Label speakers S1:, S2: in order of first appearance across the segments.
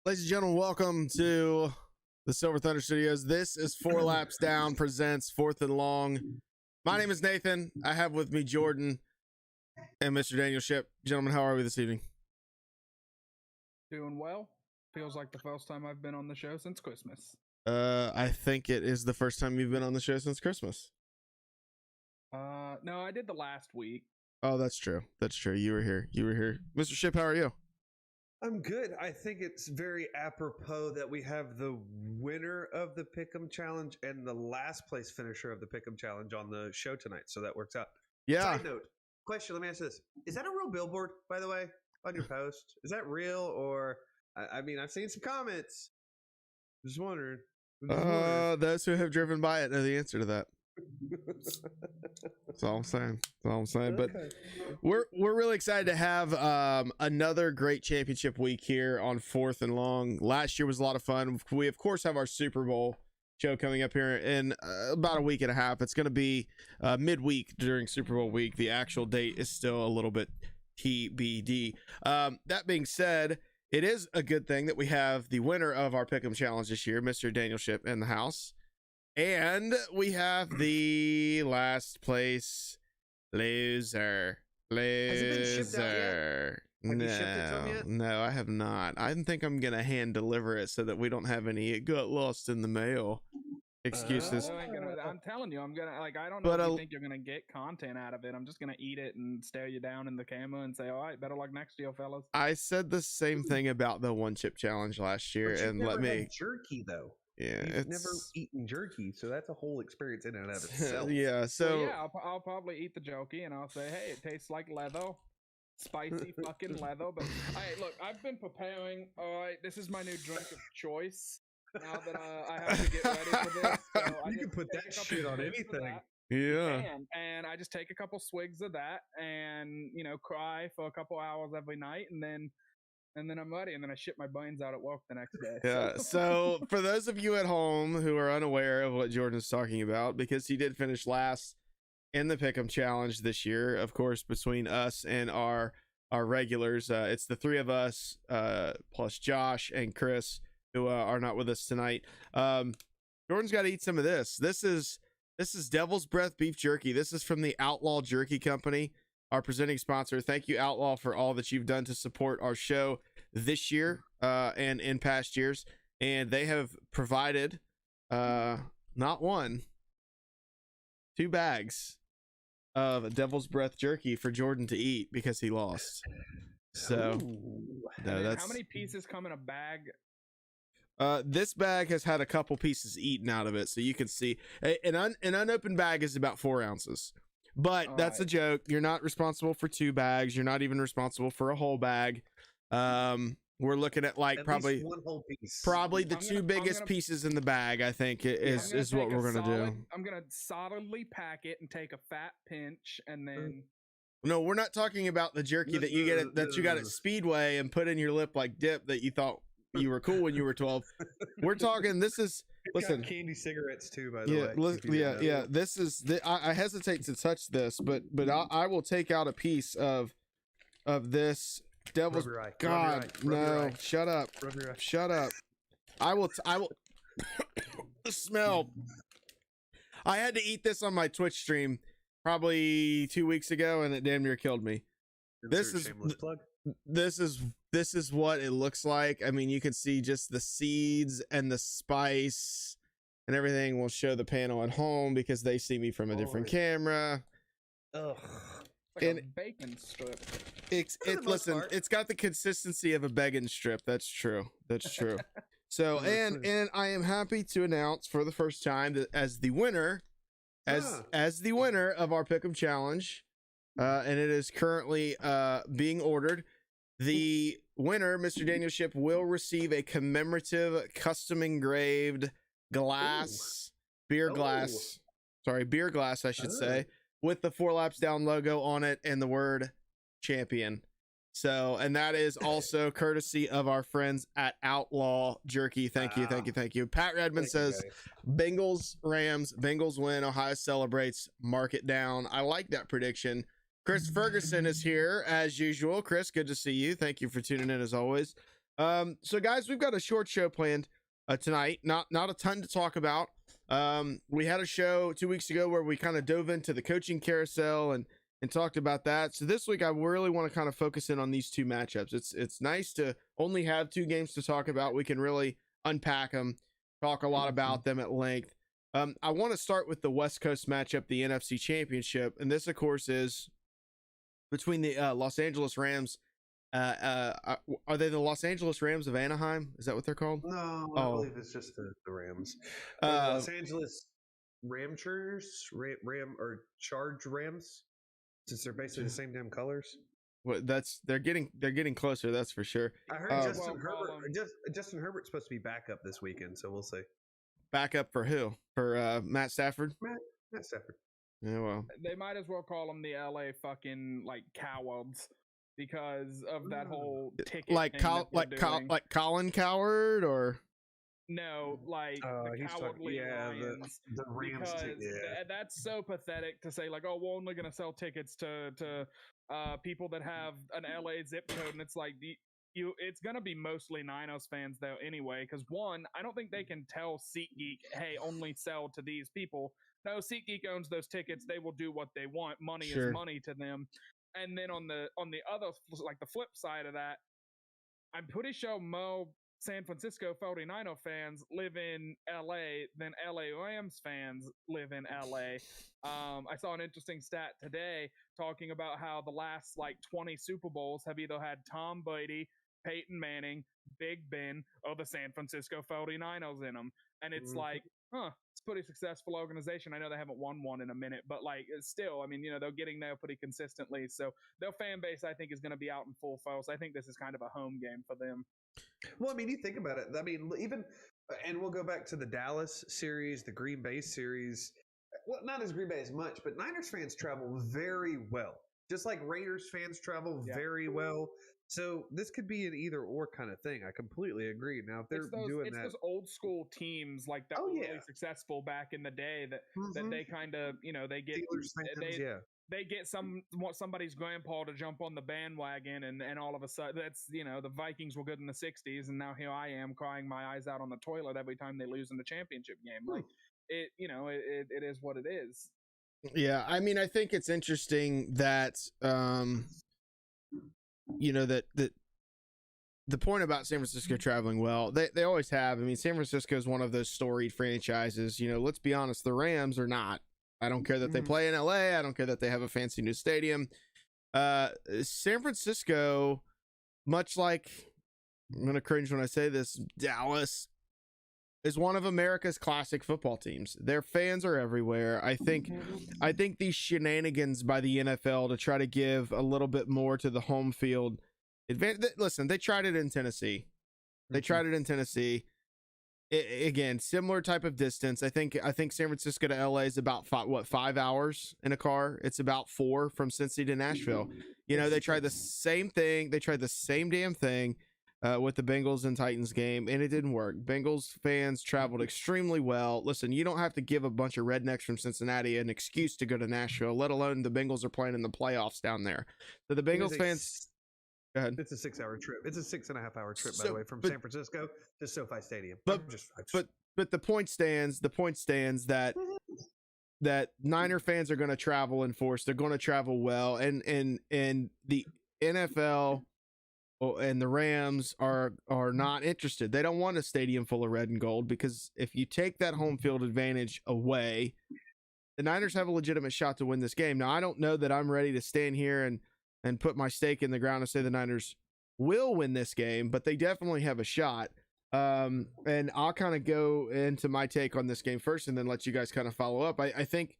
S1: Ladies and gentlemen, welcome to the Silver Thunder Studios. This is Four Laps Down presents Fourth and Long. My name is Nathan. I have with me Jordan and Mr. Daniel Ship. Gentlemen, how are we this evening?
S2: Doing well. Feels like the first time I've been on the show since Christmas.
S1: I think it is the first time you've been on the show since Christmas.
S2: No, I did the last week.
S1: Oh, that's true. That's true. You were here. You were here. Mr. Ship, how are you?
S3: I'm good. I think it's very apropos that we have the winner of the Pick'em Challenge and the last place finisher of the Pick'em Challenge on the show tonight, so that works out.
S1: Yeah.
S3: Side note, question, let me answer this. Is that a real billboard, by the way, on your post? Is that real, or, I mean, I've seen some comments. Just wondering.
S1: Those who have driven by it know the answer to that. That's all I'm saying. That's all I'm saying. But we're really excited to have another great championship week here on Fourth and Long. Last year was a lot of fun. We of course have our Super Bowl show coming up here in about a week and a half. It's going to be midweek during Super Bowl week. The actual date is still a little bit TBD. That being said, it is a good thing that we have the winner of our Pick'em Challenge this year, Mr. Daniel Ship, in the house. And we have the last place loser.
S3: Has it been shipped out yet? Have you shipped it to him yet?
S1: No, I have not. I think I'm going to hand deliver it so that we don't have any "it got lost in the mail" excuses.
S2: I'm telling you, I'm gonna I don't know if you think you're gonna get content out of it. I'm just gonna eat it and stare you down in the camera and say, all right, better luck next year, fellas.
S1: I said the same thing about the one chip challenge last year, and let me
S3: jerky though.
S1: Yeah,
S3: You've never eaten jerky, so that's a whole experience in and of itself.
S1: Yeah, so
S2: well, yeah, I'll probably eat the jerky and I'll say, hey, it tastes like leather. Spicy fucking leather. But hey, look, I've been preparing. All right, this is my new drink of choice. Now that I have to get ready for this, so
S3: you can put that shit on anything.
S1: Yeah,
S2: and I just take a couple swigs of that, and cry for a couple hours every night, and then I'm ready, and then I shit my brains out at work the next day.
S1: Yeah. So for those of you at home who are unaware of what Jordan's talking about, because he did finish last in the Pick'em Challenge this year, of course, between us and our regulars, it's the three of us plus Josh and Chris who are not with us tonight. Jordan's got to eat some of this. This is This is Devil's Breath Beef Jerky. This is from the Outlaw Jerky Company, our presenting sponsor. Thank you, Outlaw, for all that you've done to support our show this year and in past years. And they have provided not one, 2 bags of Devil's Breath Jerky for Jordan to eat because he lost. So, no, that's
S2: how many pieces come in a bag?
S1: This bag has had a couple pieces eaten out of it, so you can see an unopened bag is about 4 ounces. But
S2: All
S1: that's
S2: right.
S1: a joke. You're not responsible for 2 bags. You're not even responsible for a whole bag. We're looking at like
S3: At
S1: probably
S3: least one whole piece.
S1: probably the
S2: I'm
S1: 2
S2: gonna-
S1: biggest pieces in the bag. I think is what we're gonna do.
S2: I'm gonna solidly pack it and take a fat pinch, and then
S1: No, we're not talking about the jerky that you get that you got at Speedway and put in your lip like dip that you thought you were cool when you were 12. We're talking. This is
S3: It's got
S1: listen.
S3: candy cigarettes too, by the way. if you
S1: Yeah,
S3: didn't know.
S1: yeah. This is. I hesitate to touch this, but I will take out a piece of this devil's.
S3: Rub your eye, rub your
S1: God,
S3: eye, rub your
S1: no!
S3: eye.
S1: Shut up!
S3: Rub your eye.
S1: Shut up! I will. The smell. I had to eat this on my Twitch stream probably 2 weeks ago, and it damn near killed me. This
S3: Insert
S1: is-
S3: shameless plug.
S1: This is what it looks like. I mean, you can see just the seeds and the spice and everything. We'll show the panel at home because they see me from a different
S3: Boy.
S1: camera.
S3: Ugh.
S2: like
S1: And-
S2: a bacon strip.
S3: For the most part.
S1: It's got the consistency of a bacon strip. That's true. That's true. So and I am happy to announce for the first time that as the winner as the winner of our Pick'em Challenge, and it is currently being ordered. The winner, Mr. Daniel Ship, will receive a commemorative, custom engraved glass, beer glass, I should say, with the 4 Laps Down logo on it and the word champion. So, and that is also courtesy of our friends at Outlaw Jerky. Thank you. Pat Redmond says, Bengals, Rams, Bengals win, Ohio celebrates, mark it down. I like that prediction. Chris Ferguson is here as usual. Chris, good to see you. Thank you for tuning in as always. So guys, we've got a short show planned tonight. Not a ton to talk about. We had a show 2 weeks ago where we kind of dove into the coaching carousel and talked about that. So this week I really want to kind of focus in on these 2 matchups. It's nice to only have 2 games to talk about. We can really unpack them, talk a lot about them at length. I want to start with the West Coast matchup, the NFC Championship, and this of course is between the Los Angeles Rams. Are they the Los Angeles Rams of Anaheim? Is that what they're called?
S3: No, I believe it's just the Rams. Los Angeles Ram or Charge Rams, since they're basically the same damn colors.
S1: Well, they're getting closer. That's for sure.
S3: I heard Justin Herbert's supposed to be backup this weekend, so we'll see.
S1: Backup for who? For Matt Stafford?
S3: Matt Stafford.
S1: Yeah, well,
S2: They might as well call them the LA fucking like cowards because of that whole ticket.
S1: like
S2: thing that they're doing.
S1: like Colin Coward or
S2: No, like the
S3: he's talking-
S2: cowardly
S3: yeah,
S2: lions.
S3: The Rams.
S2: Because that's so pathetic to say, like, oh, we're only gonna sell tickets to people that have an LA zip code, and it's like it's gonna be mostly Ninos fans though anyway. Because one, I don't think they can tell SeatGeek, hey, only sell to these people. No, SeatGeek owns those tickets. They will do what they want. Money
S1: Sure.
S2: is money to them. And then on the other, like the flip side of that, I'm pretty sure more San Francisco 49er fans live in LA than LA Rams fans live in LA. I saw an interesting stat today talking about how the last like 20 Super Bowls have either had Tom Brady, Peyton Manning, Big Ben, or the San Francisco 49ers in them. And it's like, it's a pretty successful organization. I know they haven't won one in a minute, but like it's still, I mean, they're getting there pretty consistently. So their fan base, I think, is going to be out in full force. I think this is kind of a home game for them.
S3: Well, I mean, you think about it. I mean, even, and we'll go back to the Dallas series, the Green Bay series. Well, not as Green Bay as much, but Niners fans travel very well. Just like Raiders fans travel very well. So this could be an either or kind of thing. I completely agree. Now, if they're doing that,
S2: those old school teams like that were really successful back in the day that they kind of, they get
S3: Steelers fans,
S2: they get somebody's grandpa to jump on the bandwagon, and all of a sudden that's the Vikings were good in the 60s, and now here I am crying my eyes out on the toilet every time they lose in the championship game. Like it is what it is.
S1: Yeah, I mean, I think it's interesting that that the point about San Francisco traveling well, they always have. I mean, San Francisco is one of those storied franchises. Let's be honest, the Rams are not. I don't care that they play in LA. I don't care that they have a fancy new stadium. San Francisco, much like, I'm going to cringe when I say this, Dallas, is one of America's classic football teams. Their fans are everywhere. I think these shenanigans by the NFL to try to give a little bit more to the home field advantage. Listen, they tried it in Tennessee. Again, similar type of distance. I think San Francisco to LA is about 5 hours in a car. It's about 4 from Cincy to Nashville. They tried the same thing. They tried the same damn thing with the Bengals and Titans game, and it didn't work. Bengals fans traveled extremely well. Listen, you don't have to give a bunch of rednecks from Cincinnati an excuse to go to Nashville, let alone the Bengals are playing in the playoffs down there. So the Bengals fans... Go ahead.
S3: It's a 6-hour trip. It's a 6.5-hour trip, by the way, from San Francisco to SoFi Stadium.
S1: But the point stands. The point stands that Niner fans are going to travel in force. They're going to travel well, and the NFL and the Rams are not interested. They don't want a stadium full of red and gold, because if you take that home field advantage away, the Niners have a legitimate shot to win this game. Now, I don't know that I'm ready to stand here and put my stake in the ground and say the Niners will win this game, but they definitely have a shot. And I'll kind of go into my take on this game first and then let you guys kind of follow up. I think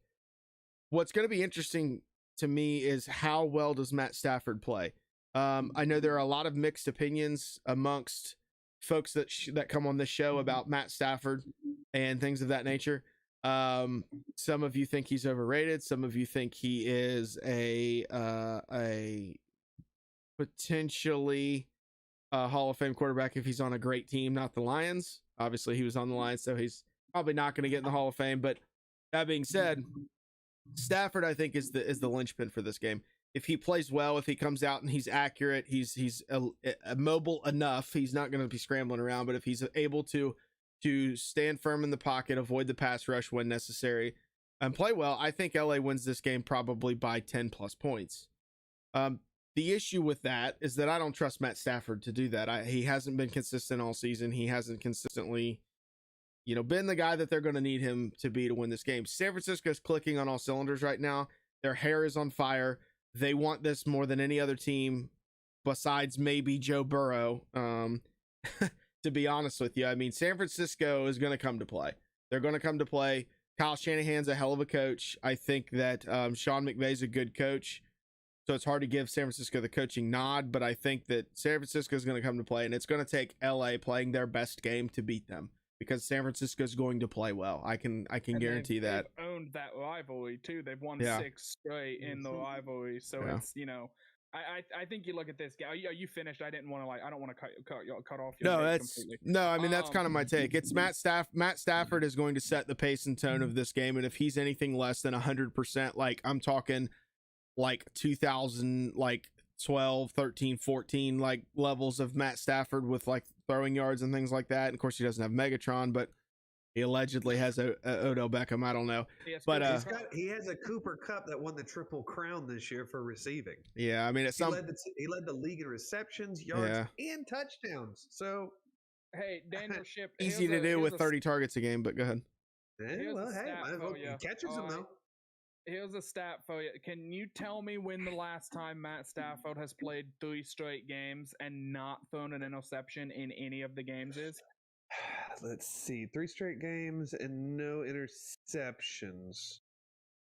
S1: what's going to be interesting to me is how well does Matt Stafford play? I know there are a lot of mixed opinions amongst folks that come on this show about Matt Stafford and things of that nature. Some of you think he's overrated. Some of you think he is a potentially Hall of Fame quarterback if he's on a great team, not the Lions. Obviously, he was on the Lions, so he's probably not going to get in the Hall of Fame. But that being said, Stafford, I think, is the linchpin for this game. If he plays well, if he comes out and he's accurate, he's mobile enough. He's not going to be scrambling around, but if he's able to stand firm in the pocket, avoid the pass rush when necessary, and play well, I think LA wins this game probably by 10 plus points. The issue with that is that I don't trust Matt Stafford to do that. He hasn't been consistent all season. He hasn't consistently, been the guy that they're going to need him to be to win this game. San Francisco's clicking on all cylinders right now. Their hair is on fire. They want this more than any other team besides maybe Joe Burrow. To be honest with you, I mean, San Francisco is going to come to play. They're going to come to play. Kyle Shanahan's a hell of a coach. I think that Sean McVay's a good coach. So it's hard to give San Francisco the coaching nod, but I think that San Francisco is going to come to play, and it's going to take LA playing their best game to beat them, because San Francisco is going to play well. I can guarantee that.
S2: They've owned that rivalry too. They've won 6 straight in the rivalry. So it's, I think you look at this game. Are you finished? I didn't want to I don't want to cut off your completely.
S1: No, I mean, that's kind of my take. It's Matt Stafford is going to set the pace and tone of this game, and if he's anything less than 100%, like I'm talking like 2000, like 12, 13, 14 like levels of Matt Stafford with like throwing yards and things like that. And of course, he doesn't have Megatron, but he allegedly has a Odell Beckham. I don't know, but
S3: he has a Cooper Kupp that won the Triple Crown this year for receiving.
S1: Yeah, I mean,
S3: he led the league in receptions, yards, and touchdowns. So,
S2: hey, Daniel Ship,
S1: easy to do with 30 targets a game. But go ahead.
S3: He catches them though.
S2: Here's a stat for you. Can you tell me when the last time Matt Stafford has played 3 straight games and not thrown an interception in any of the games is?
S3: Let's see. 3 straight games and no interceptions.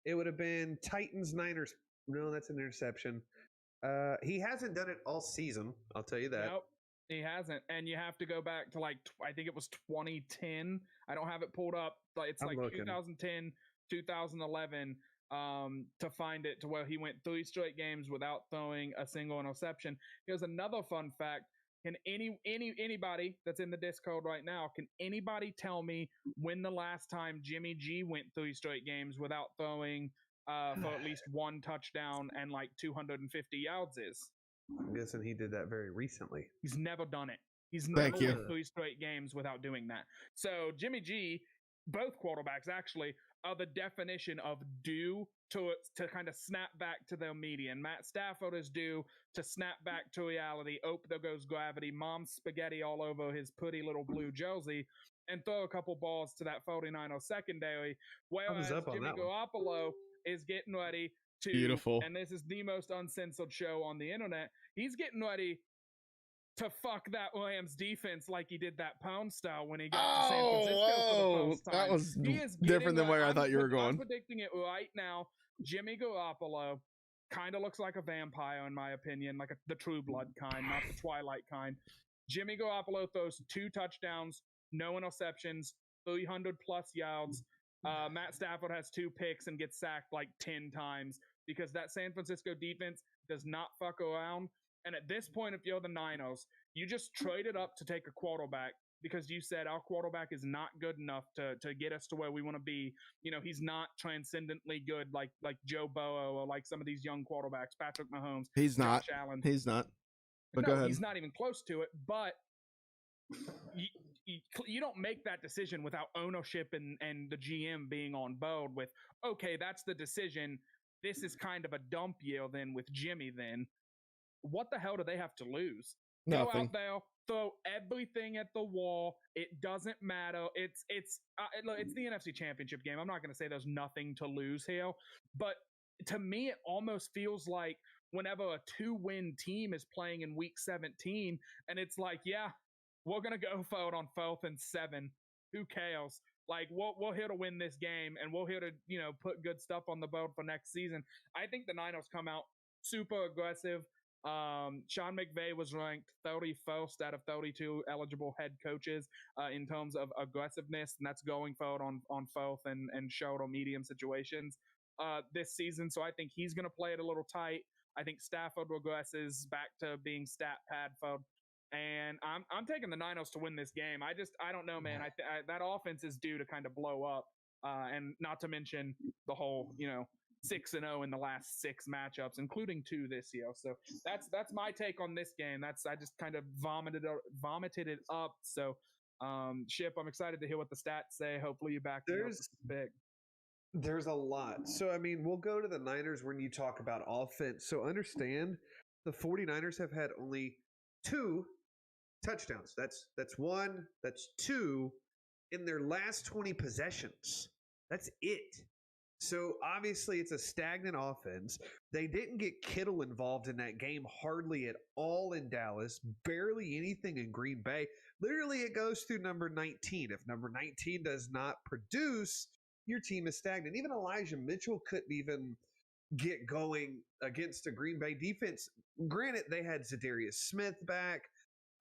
S3: It would have been Titans, Niners. No, that's an interception. He hasn't done it all season. I'll tell you that.
S2: Nope, he hasn't. And you have to go back to I think it was 2010. I don't have it pulled up, but it's 2010, 2011. To find it to where he went 3 straight games without throwing a single interception. Here's another fun fact. Can anybody that's in the Discord right now, can anybody tell me when the last time Jimmy G went 3 straight games without throwing for at least 1 touchdown and 250 yards is?
S3: I'm guessing he did that very recently.
S2: He's never done it. He's never went 3 straight games without doing that. So Jimmy G both quarterbacks actually are the definition of due to kind of snap back to their median. Matt Stafford is due to snap back to reality. There goes gravity. Mom's spaghetti all over his pretty little blue jersey, and throw a couple balls to that 49ers secondary. Whereas Jimmy Garoppolo is getting ready to,
S1: beautiful,
S2: and this is the most uncensored show on the internet, he's getting ready to fuck that Rams defense like he did that Pound style when he got to San Francisco for the first time.
S1: That was different than where I thought you were going.
S2: I'm predicting it right now. Jimmy Garoppolo kind of looks like a vampire, in my opinion, like the True Blood kind, not the Twilight kind. Jimmy Garoppolo throws 2 touchdowns, no interceptions, 300-plus yards. Matt Stafford has 2 picks and gets sacked like 10 times because that San Francisco defense does not fuck around. And at this point, if you're the Niners, you just traded up to take a quarterback because you said our quarterback is not good enough to get us to where we want to be. You know, he's not transcendently good like Joe Burrow or like some of these young quarterbacks, Patrick Mahomes.
S1: He's not.
S2: Josh Allen.
S1: He's not. But
S2: no,
S1: go ahead.
S2: He's not even close to it. But you don't make that decision without ownership and the GM being on board with, okay, that's the decision. This is kind of a dump year then with Jimmy then. What the hell do they have to lose?
S1: Nothing.
S2: Go out there, throw everything at the wall. It doesn't matter. It's the NFC Championship game. I'm not going to say there's nothing to lose here, but to me, it almost feels like whenever a 2-win team is playing in Week 17, and it's like, yeah, we're going to go for it on 4th and 7. Who cares? Like, we're here to win this game, and we're here to, put good stuff on the board for next season. I think the Niners come out super aggressive. Sean McVay was ranked 31st out of 32 eligible head coaches in terms of aggressiveness, and that's going forward on 4th and short or medium situations this season. So I think he's going to play it a little tight. I think Stafford regresses back to being stat pad for, and I'm taking the Niners to win this game. I don't know, man. That offense is due to kind of blow up, and not to mention the whole 6-0 in the last 6 matchups, including 2 this year. So that's my take on this game. I just kind of vomited it up. So, Ship, I'm excited to hear what the stats say. Hopefully you back me up big.
S3: There's a lot. So, I mean, we'll go to the Niners when you talk about offense. So understand the 49ers have had only 2 touchdowns. That's 1, that's 2 in their last 20 possessions. That's it. So obviously it's a stagnant offense. They didn't get Kittle involved in that game hardly at all in Dallas, barely anything in Green Bay. Literally it goes through number 19. If number 19 does not produce, your team is stagnant. Even Elijah Mitchell couldn't even get going against a Green Bay defense. Granted, they had Zadarius Smith back.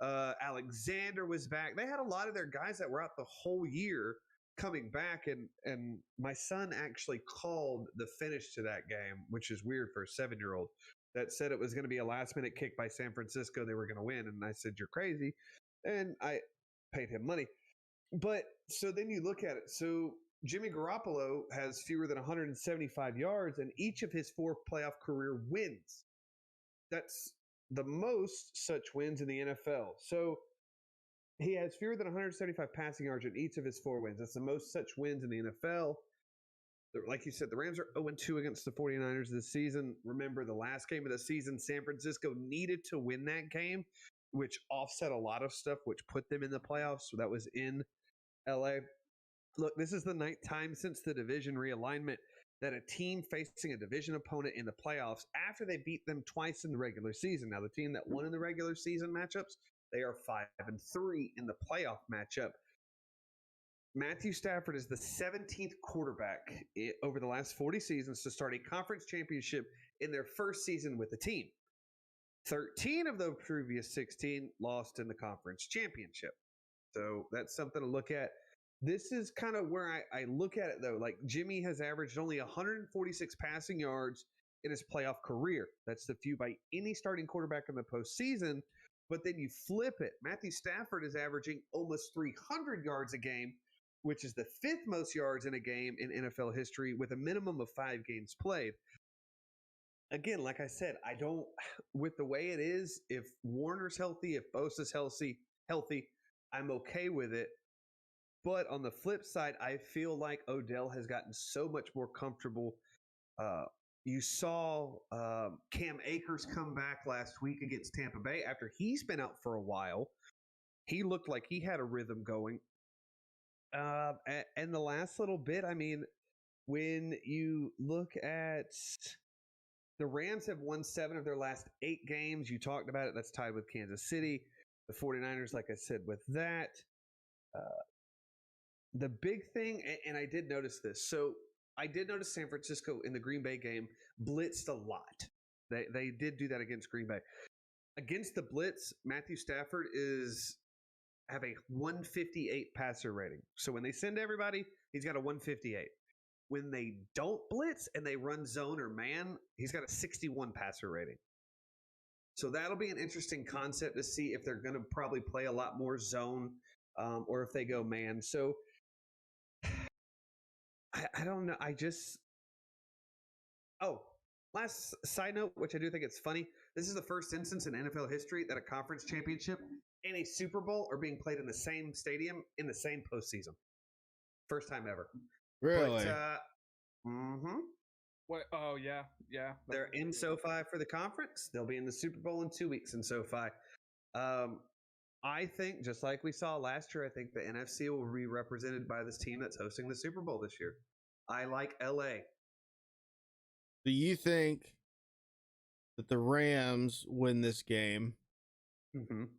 S3: Alexander was back. They had a lot of their guys that were out the whole year coming back, and my son actually called the finish to that game, which is weird for a 7-year-old, that said it was going to be a last-minute kick by San Francisco. They were going to win, and I said, you're crazy, and I paid him money. But so then you look at it. So Jimmy Garoppolo has fewer than 175 yards, and each of his 4 playoff career wins. That's the most such wins in the NFL. So he has fewer than 175 passing yards in each of his 4 wins. That's the most such wins in the NFL. Like you said, the Rams are 0-2 against the 49ers this season. Remember, the last game of the season, San Francisco needed to win that game, which offset a lot of stuff, which put them in the playoffs. So that was in LA. Look, this is the 9th time since the division realignment that a team facing a division opponent in the playoffs after they beat them twice in the regular season. Now, the team that won in the regular season matchups, they are 5-3 in the playoff matchup. Matthew Stafford is the 17th quarterback over the last 40 seasons to start a conference championship in their first season with the team. 13 of the previous 16 lost in the conference championship. So that's something to look at. This is kind of where I look at it, though. Like, Jimmy has averaged only 146 passing yards in his playoff career. That's the few by any starting quarterback in the postseason. But then you flip it. Matthew Stafford is averaging almost 300 yards a game, which is the 5th most yards in a game in NFL history with a minimum of 5 games played. Again, like I said, with the way it is, if Warner's healthy, if Bosa's healthy, I'm okay with it. But on the flip side, I feel like Odell has gotten so much more comfortable. You saw Cam Akers come back last week against Tampa Bay after he's been out for a while. He looked like he had a rhythm going. And the last little bit, I mean, when you look at the Rams have won 7 of their last 8 games. You talked about it. That's tied with Kansas City. The 49ers, like I said, with that. The big thing, and I did notice this. So I did notice San Francisco in the Green Bay game blitzed a lot. They did do that against Green Bay. Against the blitz, Matthew Stafford have a 158 passer rating. So when they send everybody, he's got a 158. When they don't blitz and they run zone or man, he's got a 61 passer rating. So that'll be an interesting concept to see if they're going to probably play a lot more zone or if they go man. So I don't know. Last side note, which I do think it's funny. This is the first instance in NFL history that a conference championship and a Super Bowl are being played in the same stadium in the same postseason. First time ever.
S1: Really?
S3: But,
S2: What? Oh yeah.
S3: They're in SoFi for the conference. They'll be in the Super Bowl in 2 weeks in SoFi. I think, just like we saw last year, I think the NFC will be represented by this team that's hosting the Super Bowl this year. I like LA.
S1: Do you think that the Rams win this game,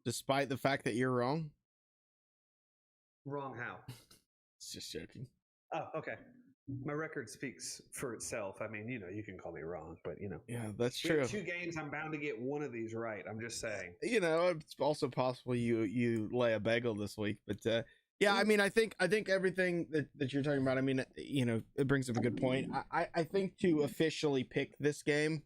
S1: despite the fact that you're wrong?
S3: Wrong how?
S1: It's just joking.
S3: Oh, okay. My record speaks for itself. I mean, you can call me wrong, but
S1: Yeah, that's
S3: we have
S1: true.
S3: 2 games, I'm bound to get one of these right. I'm just saying.
S1: It's also possible you lay a bagel this week, but yeah, I mean, I think everything that you're talking about, I mean, it brings up a good point. I think to officially pick this game,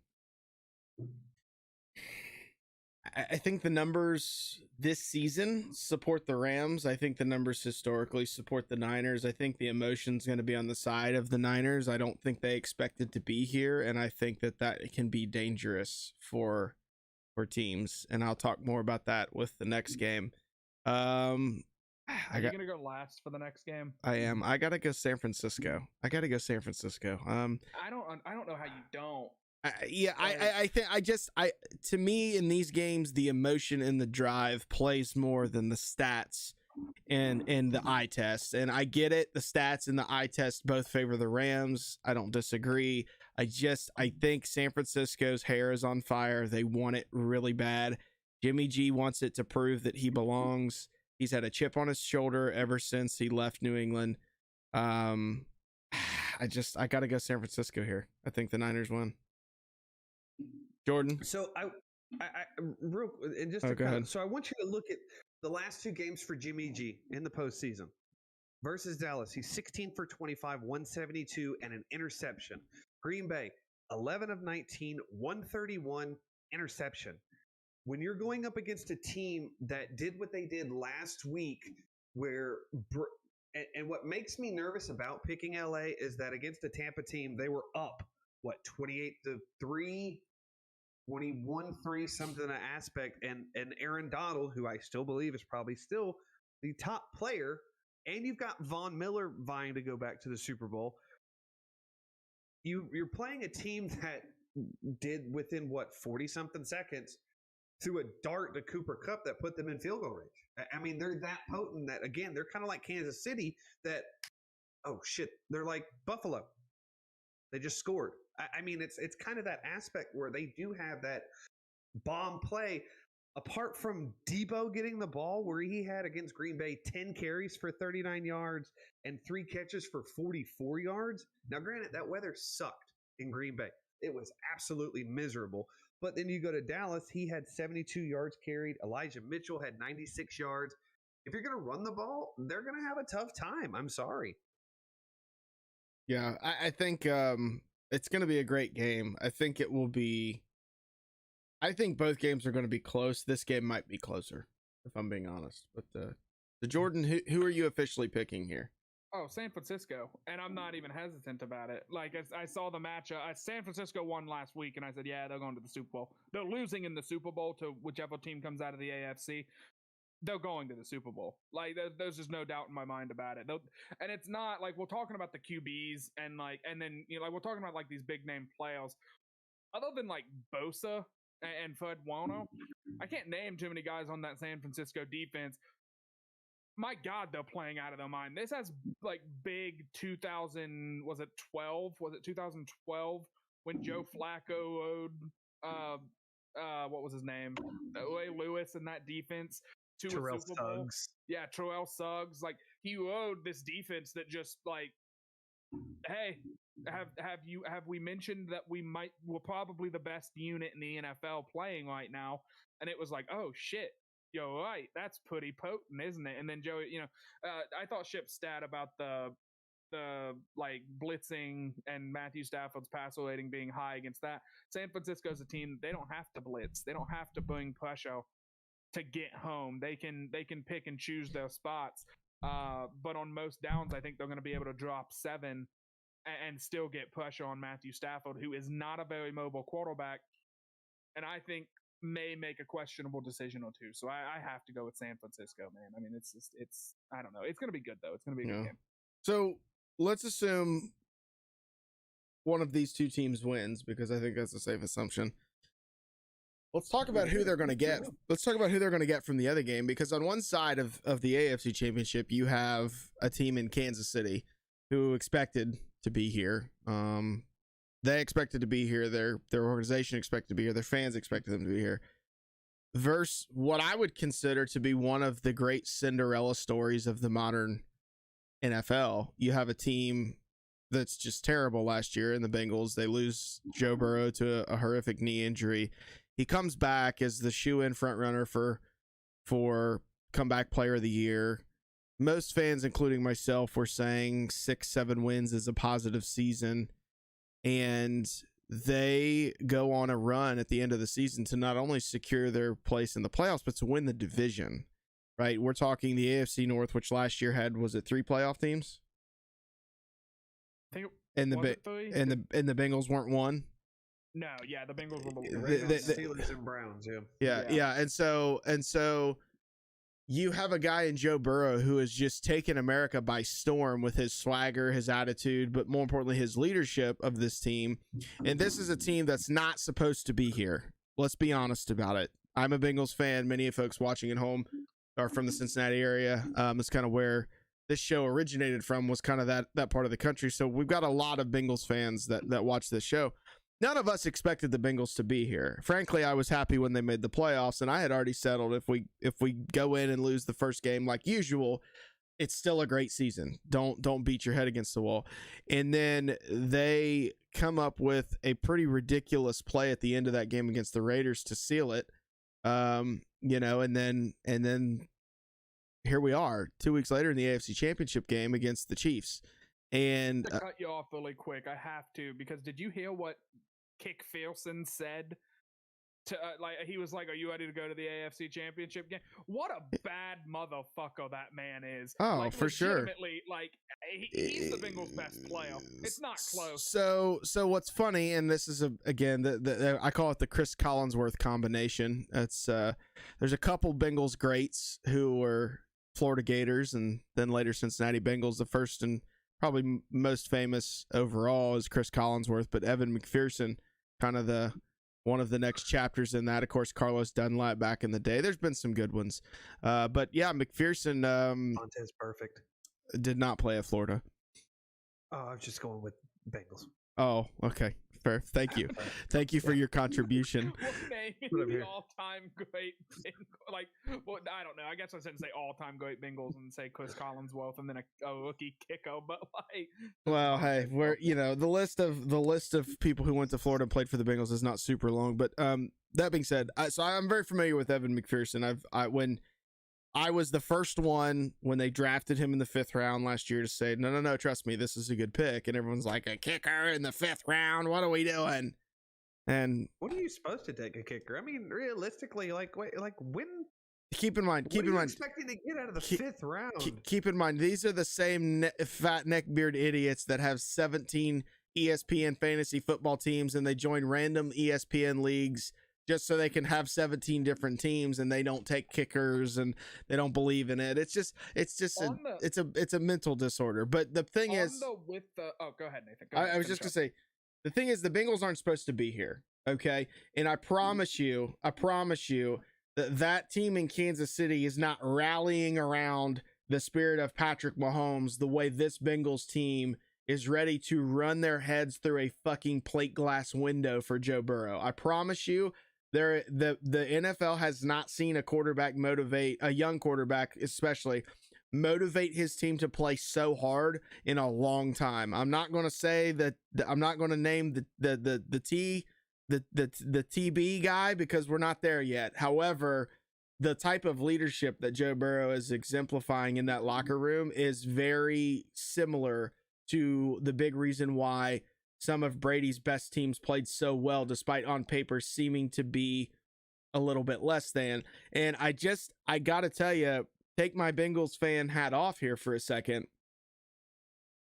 S1: I think the numbers this season support the Rams. I think the numbers historically support the Niners. I think the emotion's going to be on the side of the Niners. I don't think they expected to be here, and I think that can be dangerous for teams. And I'll talk more about that with the next game.
S2: Are you gonna go last for the next game?
S1: I am. I gotta go San Francisco. I don't
S2: know how you don't.
S1: To me in these games, the emotion and the drive plays more than the stats and the eye test. And I get it. The stats and the eye test both favor the Rams. I don't disagree. I think San Francisco's hair is on fire. They want it really bad. Jimmy G wants it to prove that he belongs. He's had a chip on his shoulder ever since he left New England. I got to go San Francisco here. I think the Niners win. Jordan.
S3: So I want you to look at the last 2 games for Jimmy G in the postseason versus Dallas. He's 16 for 25, 172, and an interception. Green Bay, 11 of 19, 131, interception. When you're going up against a team that did what they did last week, and what makes me nervous about picking LA is that against the Tampa team, they were up, 28-3, 21-3, something in that aspect. And Aaron Donald, who I still believe is probably still the top player, and you've got Von Miller vying to go back to the Super Bowl. You're playing a team that did within 40-something seconds threw a dart to Cooper Kupp that put them in field goal range. I mean, they're that potent that, again, they're kind of like Kansas City that, oh shit, they're like Buffalo. They just scored. I mean, it's kind of that aspect where they do have that bomb play. Apart from Debo getting the ball, where he had against Green Bay 10 carries for 39 yards and 3 catches for 44 yards. Now, granted, that weather sucked in Green Bay. It was absolutely miserable. But then you go to Dallas, he had 72 yards carried. Elijah Mitchell had 96 yards. If you're going to run the ball, they're going to have a tough time. I'm sorry.
S1: Yeah, I think it's going to be a great game. I think both games are going to be close. This game might be closer, if I'm being honest. But the Jordan, who are you officially picking here?
S2: Oh, San Francisco, and I'm not even hesitant about it. Like, I saw the matchup. San Francisco won last week, and I said, yeah, they're going to the Super Bowl. They're losing in the Super Bowl to whichever team comes out of the AFC. they're going to the Super Bowl. Like there's just no doubt in my mind about it. And it's not like we're talking about the QBs and then like we're talking about like these big name players. Other than like Bosa and Fred Warner, I can't name too many guys on that San Francisco defense. My God, they're playing out of their mind. This has like big 2000, was it 2012 when Joe Flacco owed what was his name? Ray Lewis in that defense to
S3: Terrell
S2: a Super Bowl.
S3: Suggs.
S2: Yeah, Terrell Suggs. Like he owed this defense that just like, hey, have we mentioned that we're probably the best unit in the NFL playing right now? And it was like, oh shit, you're right. That's pretty potent, isn't it? And then Joey, I thought Ship's stat about the like blitzing and Matthew Stafford's passer rating being high against that. San Francisco's a team, they don't have to blitz. They don't have to bring pressure to get home. They can pick and choose their spots. But on most downs, I think they're going to be able to drop 7 and still get pressure on Matthew Stafford, who is not a very mobile quarterback, and I think may make a questionable decision or two. So I have to go with San Francisco, man. I mean, it's I don't know. It's going to be good though. It's going to be a good game.
S1: So let's assume one of these two teams wins, because I think that's a safe assumption. Let's talk about who they're going to get. Let's talk about who they're going to get from the other game, because on one side of the AFC Championship, you have a team in Kansas City who expected to be here. They expected to be here. Their organization expected to be here. Their fans expected them to be here. Versus what I would consider to be one of the great Cinderella stories of the modern NFL. You have a team that's just terrible last year in the Bengals. They lose Joe Burrow to a horrific knee injury. He comes back as the shoe-in front runner for comeback player of the year. Most fans, including myself, were saying 6-7 wins is a positive season. And they go on a run at the end of the season to not only secure their place in the playoffs, but to win the division, right? We're talking the AFC North, which last year had, was it 3 playoff teams?
S2: I think
S1: and the Bengals weren't one.
S2: No, yeah, the Bengals were
S3: the Steelers and Browns,
S1: yeah. And so you have a guy in Joe Burrow who has just taken America by storm with his swagger, his attitude, but more importantly, his leadership of this team. And this is a team that's not supposed to be here. Let's be honest about it. I'm a Bengals fan. Many of folks watching at home are from the Cincinnati area. It's kind of where this show originated from, was kind of that part of the country. So we've got a lot of Bengals fans that watch this show. None of us expected the Bengals to be here. Frankly, I was happy when they made the playoffs, and I had already settled if we go in and lose the first game like usual, it's still a great season. Don't beat your head against the wall. And then they come up with a pretty ridiculous play at the end of that game against the Raiders to seal it. And then here we are 2 weeks later in the AFC Championship game against the Chiefs. And
S2: to cut you off really quick, I have to, because did you hear what Kick Fearson said? He was like, "Are you ready to go to the AFC Championship game?" What a bad motherfucker that man is.
S1: Oh, for sure.
S2: Like he's the Bengals' best player. It's not close.
S1: So what's funny, and this is again I call it the Chris Collinsworth combination. It's there's a couple Bengals greats who were Florida Gators and then later Cincinnati Bengals. The first and probably most famous overall is Chris Collinsworth, but Evan McPherson, kind of one of the next chapters in that. Of course, Carlos Dunlap back in the day. There's been some good ones. But yeah, McPherson
S3: Montez Perfect
S1: did not play at Florida.
S3: Oh, I was just going with Bengals.
S1: Oh, okay. Fair. Thank you. Thank you for your contribution.
S2: What name the all-time great Bengals? I don't know. I guess I shouldn't say all-time great Bengals and say Chris Collinsworth and then a rookie kicker, but
S1: well, hey, we're the list of people who went to Florida and played for the Bengals is not super long, but that being said, so I'm very familiar with Evan McPherson. When I was the first one when they drafted him in the 5th round last year to say, no, trust me, this is a good pick. And everyone's like, a kicker in the 5th round? What are we doing? And
S3: what are you supposed to take a kicker? I mean, realistically, when?
S1: Keep in mind,
S3: expecting to get out of the 5th round?
S1: Keep in mind, these are the same fat neckbeard idiots that have 17 ESPN fantasy football teams, and they join random ESPN leagues just so they can have 17 different teams and they don't take kickers and they don't believe in it. It's a mental disorder. But the thing is,
S2: go ahead, Nathan.
S1: I was just gonna say, the thing is, the Bengals aren't supposed to be here. Okay. And I promise you that team in Kansas City is not rallying around the spirit of Patrick Mahomes the way this Bengals team is ready to run their heads through a fucking plate glass window for Joe Burrow. I promise you, the NFL has not seen a quarterback motivate, a young quarterback especially, motivate his team to play so hard in a long time. I'm not going to say that, I'm not going to name the TB guy because we're not there yet. However, the type of leadership that Joe Burrow is exemplifying in that locker room is very similar to the big reason why some of Brady's best teams played so well, despite on paper seeming to be a little bit less than. And I got to tell you, take my Bengals fan hat off here for a second.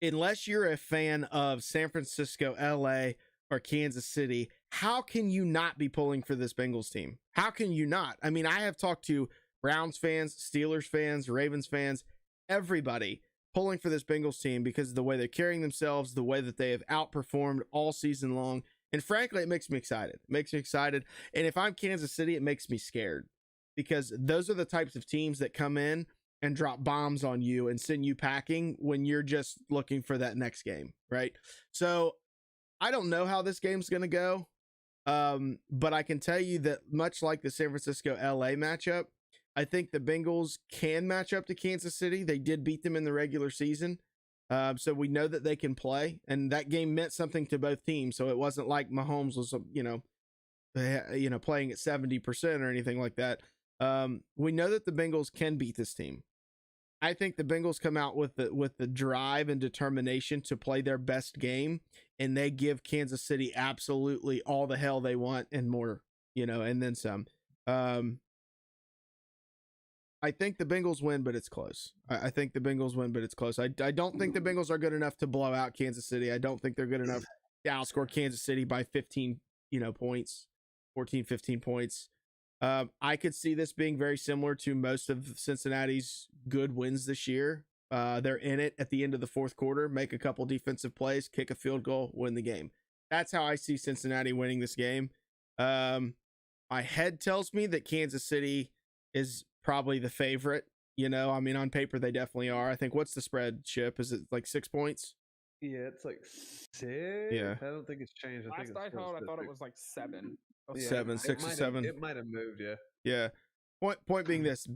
S1: Unless you're a fan of San Francisco, LA, or Kansas City, how can you not be pulling for this Bengals team? How can you not? I mean, I have talked to Browns fans, Steelers fans, Ravens fans, everybody pulling for this Bengals team because of the way they're carrying themselves, the way that they have outperformed all season long. And frankly, it makes me excited. And if I'm Kansas City, it makes me scared because those are the types of teams that come in and drop bombs on you and send you packing when you're just looking for that next game, right? So I don't know how this game's going to go, but I can tell you that much like the San Francisco-LA matchup, I think the Bengals can match up to Kansas City. They did beat them in the regular season. So we know that they can play, and that game meant something to both teams. So it wasn't like Mahomes was, playing at 70% or anything like that. We know that the Bengals can beat this team. I think the Bengals come out with the drive and determination to play their best game, and they give Kansas City absolutely all the hell they want and more, and then some. I think the Bengals win, but it's close. I think the Bengals win, but it's close. I don't think the Bengals are good enough to blow out Kansas City. I don't think they're good enough to outscore Kansas City by 15, points, 14, 15 points. I could see this being very similar to most of Cincinnati's good wins this year. They're in it at the end of the fourth quarter, make a couple defensive plays, kick a field goal, win the game. That's how I see Cincinnati winning this game. My head tells me that Kansas City is probably the favorite. On paper, they definitely are. I think, what's the spread, Chip? Is it like 6 points?
S3: Yeah, it's like 6.
S1: Yeah.
S3: I don't think it's changed.
S2: I thought it was like 7.
S3: Yeah,
S1: 7, 6 or 7.
S3: It might have moved, yeah.
S1: Yeah. Point being this,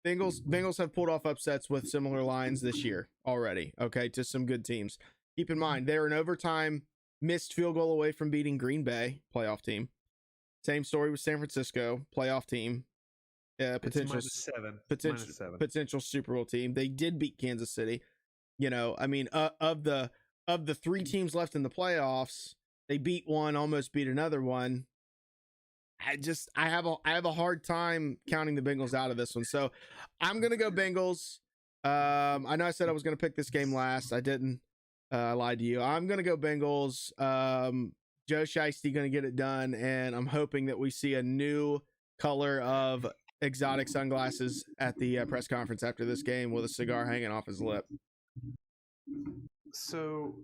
S1: Bengals have pulled off upsets with similar lines this year already, okay, to some good teams. Keep in mind, they're an overtime missed field goal away from beating Green Bay, playoff team. Same story with San Francisco, playoff team. Potential Super Bowl team. They did beat Kansas City. Of the 3 teams left in the playoffs, they beat one, almost beat another one. I have a hard time counting the Bengals out of this one. So I'm gonna go Bengals. I know I said I was gonna pick this game last. I didn't. I lied to you. I'm gonna go Bengals. Joe Shiesty gonna get it done, and I'm hoping that we see a new color of exotic sunglasses at the press conference after this game with a cigar hanging off his lip.
S3: So,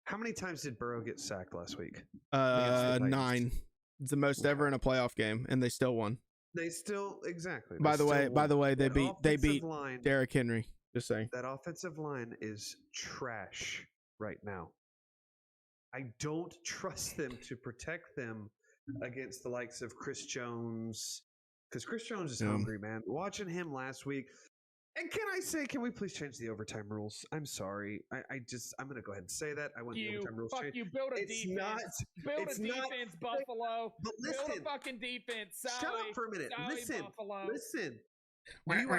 S3: how many times did Burrow get sacked last week?
S1: 9. It's the most ever in a playoff game, and they still won.
S3: Exactly.
S1: By the way, they beat Derrick Henry. Just saying.
S3: That offensive line is trash right now. I don't trust them to protect them against the likes of Chris Jones, because Chris Jones is hungry, man. Watching him last week. And can we please change the overtime rules? I'm sorry. I'm going to go ahead and say that. I want the overtime rules changed.
S2: You build a defense. Build a defense, Buffalo.
S3: But listen.
S2: Build a fucking defense.
S3: Shut up for a minute. Listen. Do you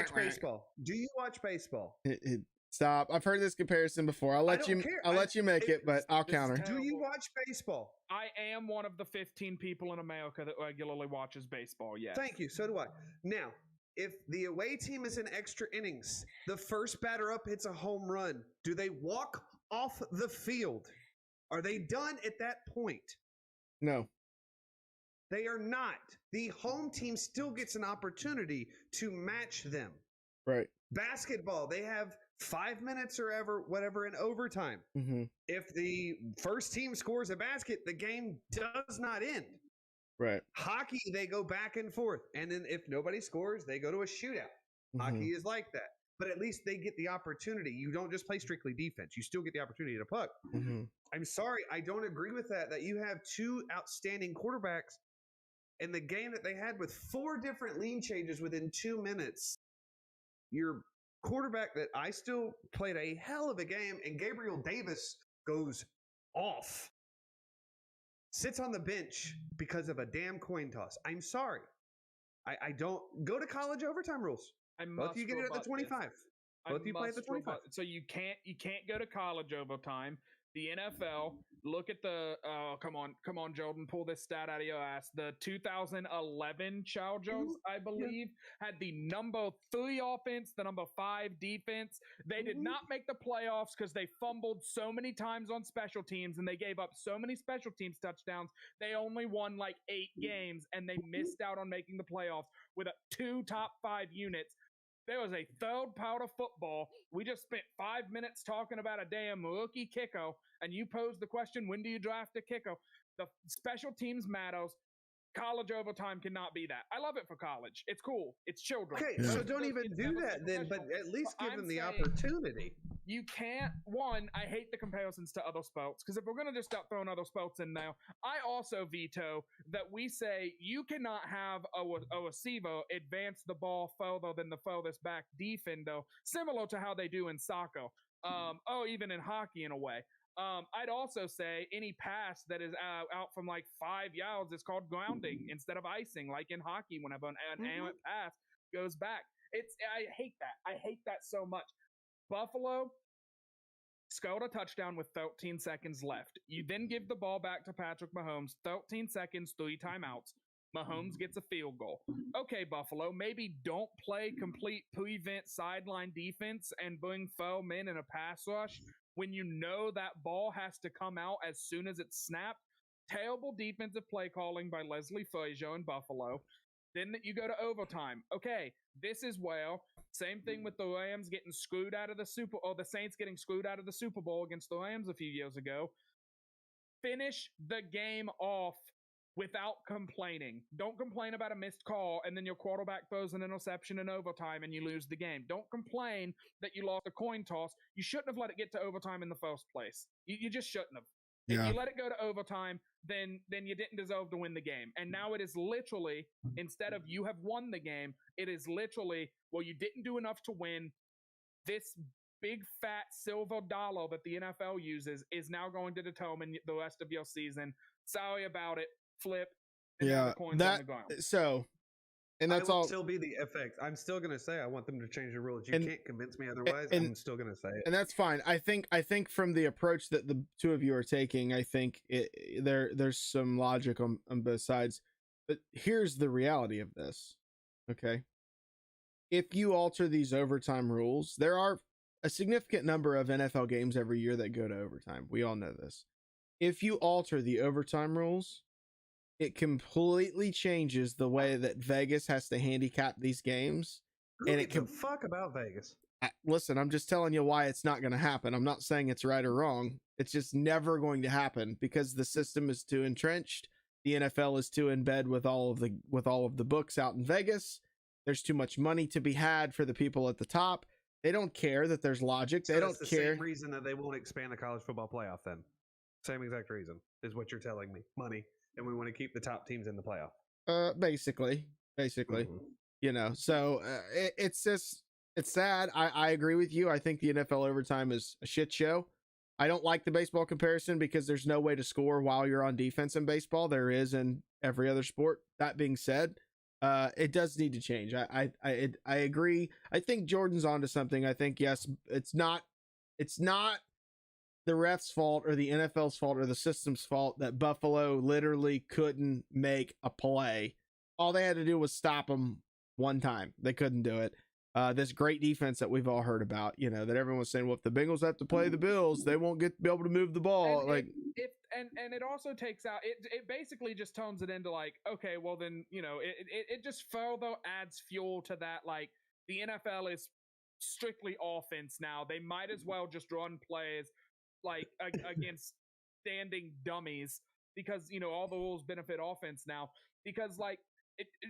S3: watch baseball?
S1: Stop. I've heard this comparison before. I'll let you make it, but I'll counter.
S3: Do you watch baseball?
S2: I am one of the 15 people in America that regularly watches baseball, yes.
S3: Thank you. So do I. Now, if the away team is in extra innings, the first batter up hits a home run, do they walk off the field? Are they done at that point?
S1: No.
S3: They are not. The home team still gets an opportunity to match them.
S1: Right.
S3: Basketball, they have 5 minutes or whatever in overtime.
S1: Mm-hmm.
S3: If the first team scores a basket, the game does not end.
S1: Right.
S3: Hockey, they go back and forth. And then if nobody scores, they go to a shootout.
S1: Mm-hmm.
S3: Hockey is like that. But at least they get the opportunity. You don't just play strictly defense. You still get the opportunity to puck.
S1: Mm-hmm.
S3: I'm sorry, I don't agree with that you have two outstanding quarterbacks in the game that they had with 4 different lean changes within 2 minutes. Your quarterback that I still played a hell of a game, and Gabriel Davis goes off. Sits on the bench because of a damn coin toss. I'm sorry. I don't go to college overtime rules. Both you get it at the 25. Both you play at the 25.
S2: So you can't go to college overtime. The NFL, look at the come on, Jordan, pull this stat out of your ass. The 2011 Chargers, I believe, had the number 3 offense, the number 5 defense. They did not make the playoffs because they fumbled so many times on special teams and they gave up so many special teams touchdowns. They only won like 8 games and they missed out on making the playoffs with 2 top 5 units. There was a third part of football. We just spent 5 minutes talking about a damn rookie kicker, and you posed the question, when do you draft a kicker? The special teams matters. College overtime cannot be that. I love it for college. It's cool. It's children.
S3: Okay, so don't even do that then, but at least give them the opportunity.
S2: You can't, I hate the comparisons to other sports, because if we're going to just start throwing other sports in now, I also veto that we say you cannot have a receiver advance the ball further than the furthest back defender, similar to how they do in soccer, even in hockey in a way. I'd also say any pass that is out from like 5 yards is called grounding instead of icing, like in hockey whenever an errant pass goes back. I hate that. I hate that so much. Buffalo scored a touchdown with 13 seconds left. You then give the ball back to Patrick Mahomes, 13 seconds, 3 timeouts. Mahomes gets a field goal. Okay, Buffalo, maybe don't play complete prevent sideline defense and bring 4 men in a pass rush when you know that ball has to come out as soon as it's snapped. Terrible defensive play calling by Leslie Frazier in Buffalo. Then you go to overtime. Okay, this is where, same thing with the Rams getting screwed out of the the Saints getting screwed out of the Super Bowl against the Rams a few years ago. Finish the game off without complaining. Don't complain about a missed call and then your quarterback throws an interception in overtime and you lose the game. Don't complain that you lost a coin toss. You shouldn't have let it get to overtime in the first place. You just shouldn't have.
S1: Yeah.
S2: If you let it go to overtime, then you didn't deserve to win the game. And now it is literally, instead of you have won the game, it is literally, well, you didn't do enough to win. This big fat silver dollar that the NFL uses is now going to determine the rest of your season. Sorry about it. Flip. And
S1: Yeah,
S2: the coins on the ground.
S1: So, and that's all.
S3: Still be the FX. I'm still going to say I want them to change the rules. You can't convince me otherwise. I'm still going to say it,
S1: and that's fine. I think from the approach that the two of you are taking, I think there's some logic on both sides. But here's the reality of this. Okay, if you alter these overtime rules, there are a significant number of NFL games every year that go to overtime. We all know this. If you alter the overtime rules, it completely changes the way that Vegas has to handicap these games.
S3: And it can fuck about Vegas.
S1: Listen, I'm just telling you why it's not going to happen. I'm not saying it's right or wrong. It's just never going to happen because the system is too entrenched. The NFL is too in bed with all of the books out in Vegas. There's too much money to be had for the people at the top. They don't care that there's logic. They don't care.
S3: Same reason that they won't expand the college football playoff then. Same exact reason is what you're telling me. Money. And we want to keep the top teams in the playoff. Basically, you know, so it's just, it's sad. I agree with you. I think the NFL overtime is a shit show. I don't like the baseball comparison because there's no way to score while you're on defense in baseball. There is in every other sport. That being said, it does need to change. I agree. I think Jordan's onto something. I think, yes, it's not the ref's fault or the NFL's fault or the system's fault that Buffalo literally couldn't make a play. All they had to do was stop them one time. They couldn't do it.
S1: this great defense that we've all heard about, you know, that everyone was saying, well, if the Bengals have to play the Bills, they won't be able to move the ball.
S2: And it also takes out it basically just tones it into like, okay, well then, you know, it just further adds fuel to that. Like, the NFL is strictly offense now. They might as well just run plays like against standing dummies, because, you know, all the rules benefit offense now. Because like,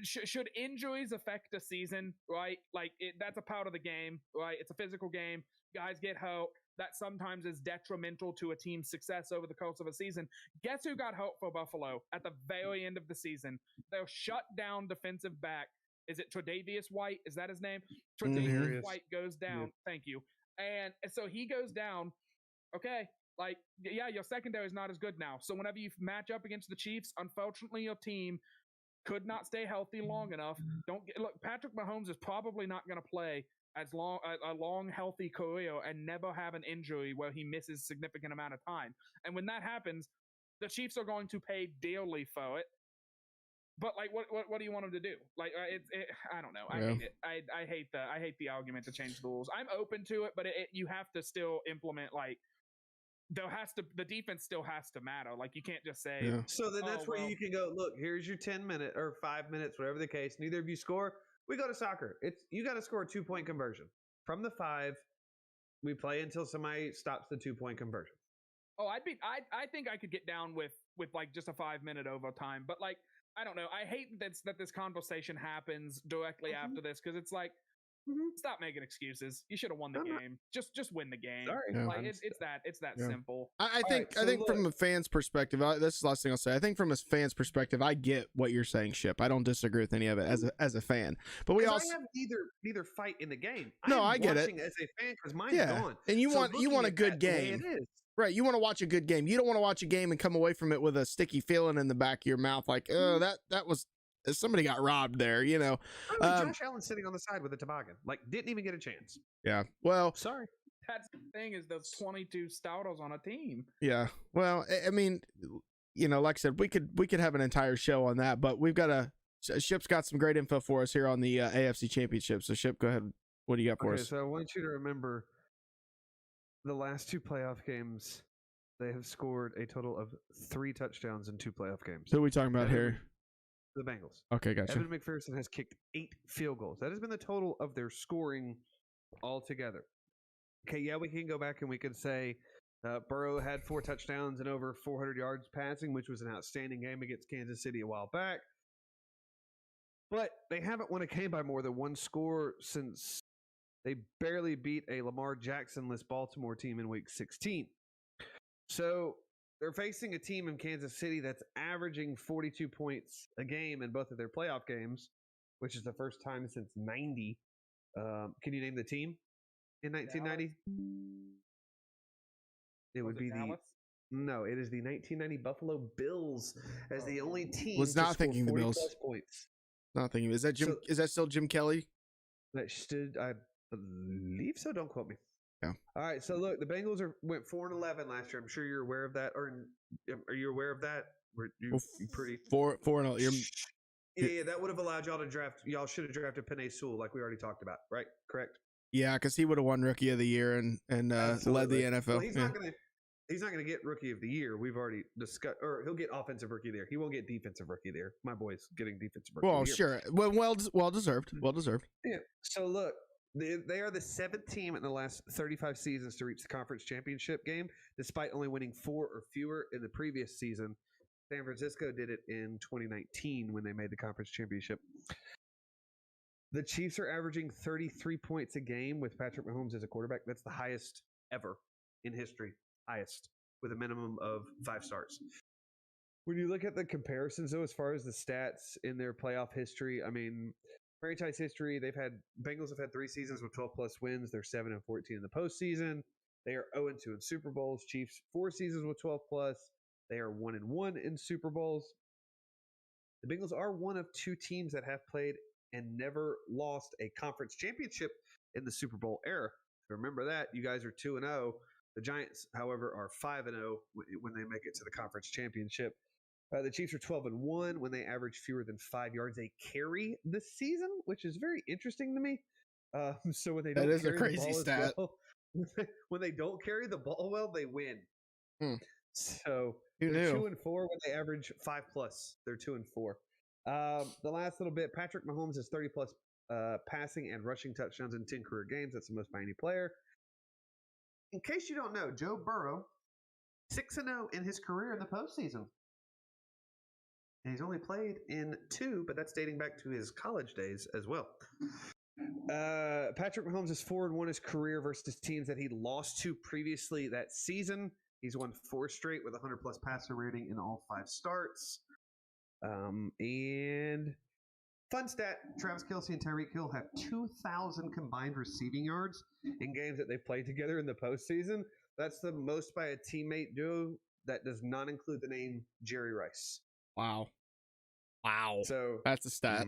S2: should injuries affect a season, right? Like, that's a part of the game, right? It's a physical game. Guys get hurt. That sometimes is detrimental to a team's success over the course of a season. Guess who got hurt for Buffalo at the very end of the season? They'll shut down defensive back. Is it Tre'Davious White? Is that his name? Tre'Davious White goes down. Yeah. Thank you. And so he goes down. Okay. Like, yeah, your secondary is not as good now. So whenever you match up against the Chiefs, unfortunately, your team could not stay healthy long enough. Look, Patrick Mahomes is probably not going to play a long, healthy career and never have an injury where he misses significant amount of time. And when that happens, the Chiefs are going to pay dearly for it. But like, what do you want them to do? Like, I don't know. I hate it. I hate the argument to change the rules. I'm open to it, but you have to still implement, like, the defense still has to matter. Like, you can't just say.
S3: Yeah. So then that's where you can go, look, here's your 10 minute or 5 minutes, whatever the case. Neither of you score. We go to soccer. You got to score a 2-point conversion from the 5. We play until somebody stops the 2-point conversion.
S2: Oh, I think I could get down with like just a 5-minute overtime, but like, I don't know. I hate that this conversation happens directly after this, because it's like, stop making excuses. You should have won the game. Just win the game.
S3: Sorry.
S1: Yeah.
S2: Like, it's that simple.
S1: I think from a fan's perspective, this is the last thing I'll say. I think from a fan's perspective, I get what you're saying, Ship. I don't disagree with any of it as a fan. But we also
S3: have neither fight in the game.
S1: No, I get it.
S3: As a fan, because mine's gone.
S1: And you want a good game. Right, you want to watch a good game. You don't want to watch a game and come away from it with a sticky feeling in the back of your mouth, like, oh, that was somebody got robbed there, you know.
S3: Josh Allen sitting on the side with a toboggan, like, didn't even get a chance.
S1: Yeah, well,
S3: sorry.
S2: That's the thing, is those 22 starters on a team.
S1: Yeah, well, I mean, you know, like I said, we could have an entire show on that, but we've got Ship's got some great info for us here on the AFC Championship. So, Ship, go ahead. What do you got for us?
S3: So I want you to remember the last 2 playoff games. They have scored a total of 3 touchdowns in 2 playoff games.
S1: Who are we talking about here?
S3: The Bengals.
S1: Okay, gotcha.
S3: Evan McPherson has kicked 8 field goals. That has been the total of their scoring altogether. Okay, yeah, we can go back and we can say Burrow had 4 touchdowns and over 400 yards passing, which was an outstanding game against Kansas City a while back. But they haven't won a game by more than 1 score since they barely beat a Lamar Jackson-less Baltimore team in Week 16. So they're facing a team in Kansas City that's averaging 42 points a game in both of their playoff games, which is the first time since 90. Can you name the team in 1990? It would be Dallas? No, it is the 1990 Buffalo Bills as the only team.
S1: Was not thinking the Bills.
S3: Points.
S1: Not thinking. Is that Jim? Is that still Jim Kelly?
S3: That stood, I believe so. Don't quote me.
S1: Yeah.
S3: All right. So look, the Bengals went 4-11 last year. I'm sure you're aware of that. Or are you aware of that? You pretty
S1: 4-0.
S3: Yeah, that would have allowed y'all to draft. Y'all should have drafted Penei Sewell, like we already talked about, right? Correct.
S1: Yeah, because he would have won Rookie of the Year and led the NFL.
S3: Well, he's not gonna get Rookie of the Year. We've already discussed, or he'll get Offensive Rookie of the Year. He won't get Defensive Rookie of the Year. My boy's getting Defensive Rookie of the Year.
S1: Well, sure. Well deserved. Well deserved.
S3: Yeah. So look, they are the 7th team in the last 35 seasons to reach the conference championship game, despite only winning 4 or fewer in the previous season. San Francisco did it in 2019 when they made the conference championship. The Chiefs are averaging 33 points a game with Patrick Mahomes as a quarterback. That's the highest ever in history. Highest, with a minimum of 5 stars. When you look at the comparisons, though, as far as the stats in their playoff history, I mean, franchise history, Bengals have had 3 seasons with 12-plus wins. They're 7-14 in the postseason. They are 0-2 in Super Bowls. Chiefs, 4 seasons with 12-plus. They are 1-1 in Super Bowls. The Bengals are one of 2 teams that have played and never lost a conference championship in the Super Bowl era. Remember that. You guys are 2-0. The Giants, however, are 5-0 when they make it to the conference championship. The Chiefs are 12-1 when they average fewer than 5 yards a carry this season, which is very interesting to me. So when they
S1: That
S3: don't
S1: is a
S3: carry the
S1: crazy
S3: ball as
S1: stat.
S3: well, when they don't carry the ball well, they win. So
S1: Who
S3: they're
S1: knew?
S3: 2-4 when they average 5+. They're 2-4. The last little bit, Patrick Mahomes has 30+ passing and rushing touchdowns in 10 career games. That's the most by any player. In case you don't know, Joe Burrow 6-0 in his career in the postseason. And he's only played in 2, but that's dating back to his college days as well. Patrick Mahomes is 4-1 his career versus teams that he lost to previously that season. He's won 4 straight with 100+ passer rating in all 5 starts. And fun stat, Travis Kelce and Tyreek Hill have 2,000 combined receiving yards in games that they played together in the postseason. That's the most by a teammate duo that does not include the name Jerry Rice.
S1: Wow.
S3: So
S1: That's a stat.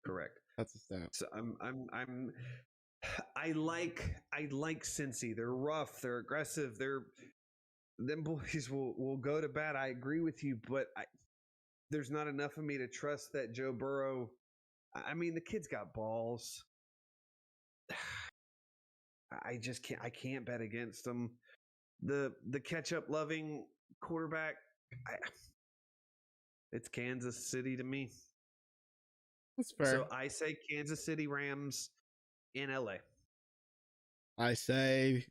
S3: Correct.
S1: That's a stat.
S3: So I like Cincy. They're rough. They're aggressive. Them boys will go to bat. I agree with you, but there's not enough of me to trust that Joe Burrow. I mean, the kid's got balls. I just can't. I can't bet against him. The catch-up loving quarterback. It's Kansas City to me.
S1: That's fair.
S3: So I say Kansas City Rams in LA.
S1: I say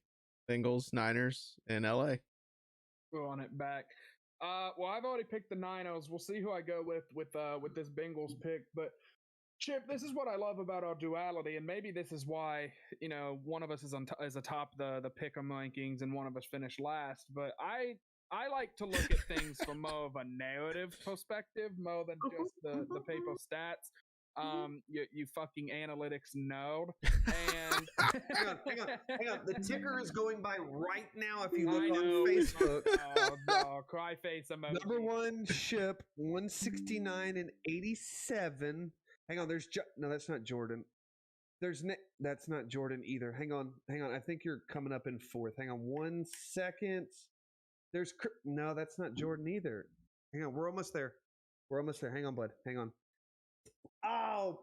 S1: Bengals, Niners in LA.
S2: Go on it back. Well, I've already picked the Ninos. We'll see who I go with this Bengals pick. But Chip, this is what I love about our duality, and maybe this is why one of us is atop the pick'em rankings and one of us finished last. But I like to look at things from more of a narrative perspective, more than just the paper stats. You fucking analytics node. And
S3: hang on. The ticker is going by right now. If you look on Facebook,
S2: cry face emoji.
S3: Number 1 ship 169 and 87. Hang on, no, that's not Jordan. That's not Jordan either. Hang on. I think you're coming up in 4th. Hang on 1 second. No, that's not Jordan either. Hang on, we're almost there. Hang on, bud. Hang on. Oh,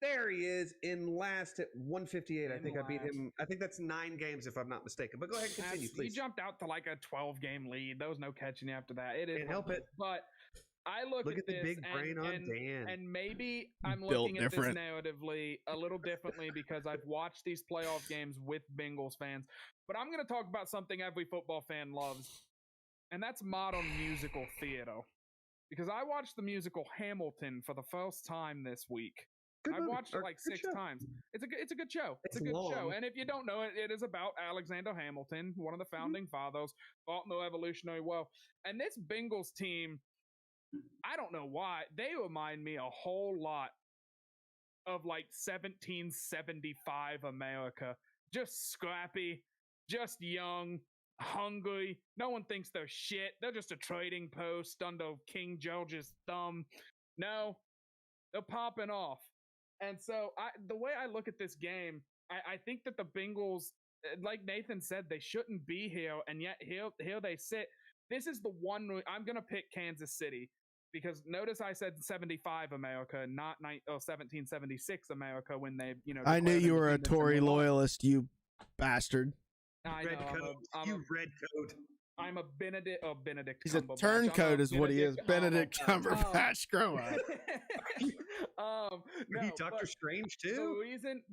S3: there he is in last at 158. I think I beat him. I think that's 9 games if I'm not mistaken. But go ahead and continue, please.
S2: He jumped out to like a 12-game lead. There was no catching after that. It is.
S3: Can't help it.
S2: But I look at
S3: the
S2: this
S3: big brain on Dan.
S2: And maybe I'm
S1: Built
S2: looking at
S1: different.
S2: this narratively a little differently because I've watched these playoff games with Bengals fans. But I'm going to talk about something every football fan loves, and that's modern musical theater. Because I watched the musical Hamilton for the first time this week. I've watched it like 6 times. It's a good show. It's a good show. And if you don't know it, it is about Alexander Hamilton, one of the founding fathers, fought in the Revolutionary War. And this Bengals team, I don't know why, they remind me a whole lot of like 1775 America. Just scrappy, just young, hungry. No one thinks they're shit. They're just a trading post under King George's thumb. No, they're popping off. And so the way I look at this game, I think that the Bengals, like Nathan said, they shouldn't be here, and yet here they sit. This is the one I'm going to pick Kansas City, because notice I said 75 America, not 1776 America when they,
S1: I knew you were a Tory loyalist, you bastard.
S2: I
S3: red
S2: know.
S3: coat. Red coat.
S2: I'm a Benedict.
S1: He's a turncoat, is what he is. Benedict Cumberbatch. Grow up.
S3: No, he Doctor Strange too.